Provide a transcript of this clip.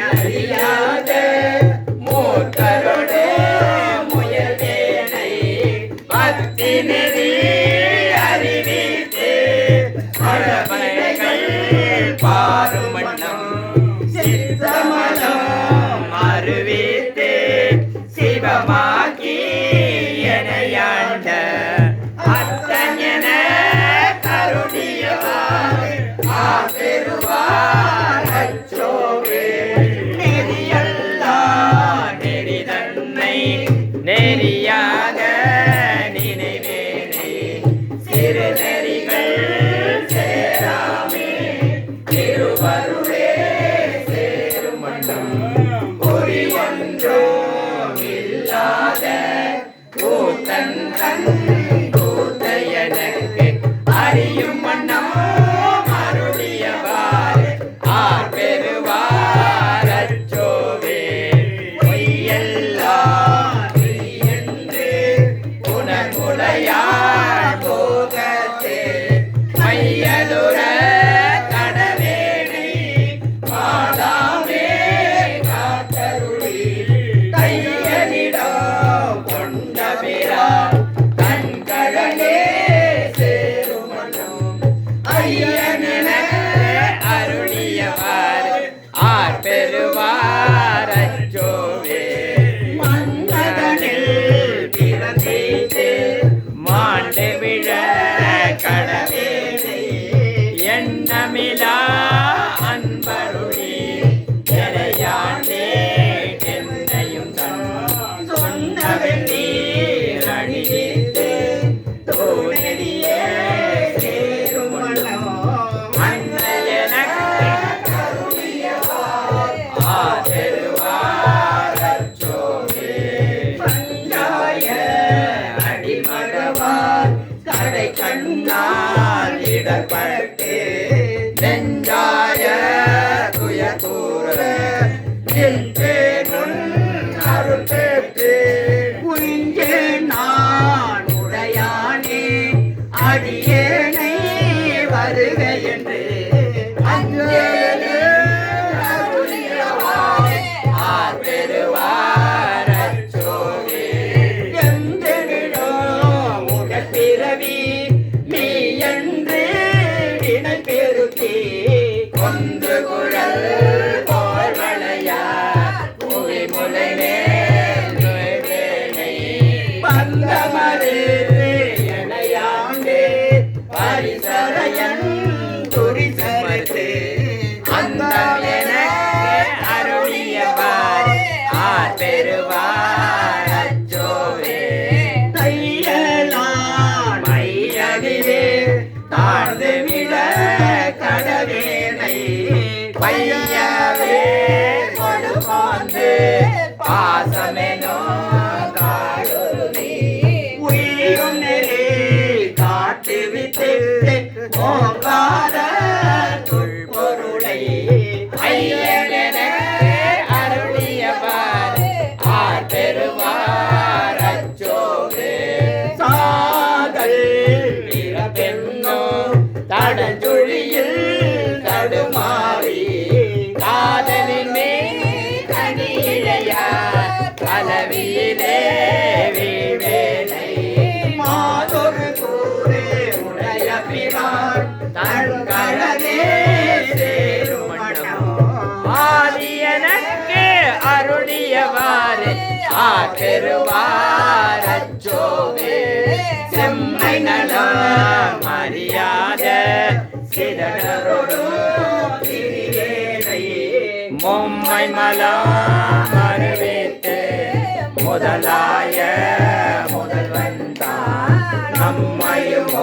அறியாத மூத்தரோடு முயல்வேனை பக்தி நெறி அறிவித்து பழபைகள் பாரும் வண்ணம் சித்தமலம் அறிவித்து சிவமாக்கி எனையாண்ட அத்தஞன கருணியவார் ஆபெருவார் அச்சோவே நெறியல்லா நெறிதன்னை நெறியாக நினைவேனே சிறு நெறிகள் சேராமே திருவருளே சேரும் வண்ணம் பொறியொன்றோ இல்லாத கூத்தன் தன் கூத்தையனுக்கு அறியும் வண்ணம் அருளியவார் ஆர் பெறுவார் அச்சோவே பொய்யெல்லாம் என்று உணர்முலையாள் போகத்தே மையலுற கடவேணை மாதாமே காத்தருளி கையலிடம் கொண்ட பிறா கண்கழலே சேரும் மனம் ஐயனென அருளியவார் ஆர் பெறுவார் அச்சோவே மன்னதனில் பிறந்தேத்து மாண்டு விழ கடவேனை எண்ணமிலா அன்பருளி எனையாண்டே என்னையும் தன் சொன்னவெண்ணீர் அணிவித்து தோனெறியே சேரும் வண்ணம் அன்னையனக்கு கருணியவார் ஆதருவார் அச்சோவே பஞ்சாய அடிமகவார் கடை கண்ணால் இடர்பட்டு நெஞ்சாய துயதூர நின்றேன் அருள் பெற்று உயின்றேன் நான் உடையானே அடியேனை வருக என்று அஞ்சேனே அருளியவார் ஆர் பெறுவார் அச்சோவே எந்தெனிலோ உடற்பிறவி நீ என்று வினை பெருக்கி கொன்று குழல் போல் வளையார் புவி முலை மேல் நுழைவேனை பந்தமரு எனையாண்டே பரிசரையன் துரிசமர்த்து அந்தம் எனக்கு அருளியவார் ஆர் பெறுவார் அச்சோவே தையலான் மையதிலே தாழ்ந்து விட கடவேனை பையவே கொடுமாந்து பாசமெனோ காடுருதி உயிரும் நெறி காட்டுவித்து ஓங்கார துள்பொருளை ஐயனென அருளியவார் ஆர் பெறுவார் அச்சோவே சாதல் பிறப்பென்னோ தடஞ்சுழியில் தடுமாறி காதலின் மேல் கனியிழையார் கலவியிலே வீவேனை மாதொரு கூறே உடைய பிறார் தன்கழலே சேரும் வண்ணம் ஆதியனக்கு அருளியவார் ஆர் பெறுவார் அச்சோவே செம்மை நலம் அறியாத சிதறொடு திரிவேனை மும்மை மலம் அறிவித்து முதலாய முதல்வன் தான் நம்மையும்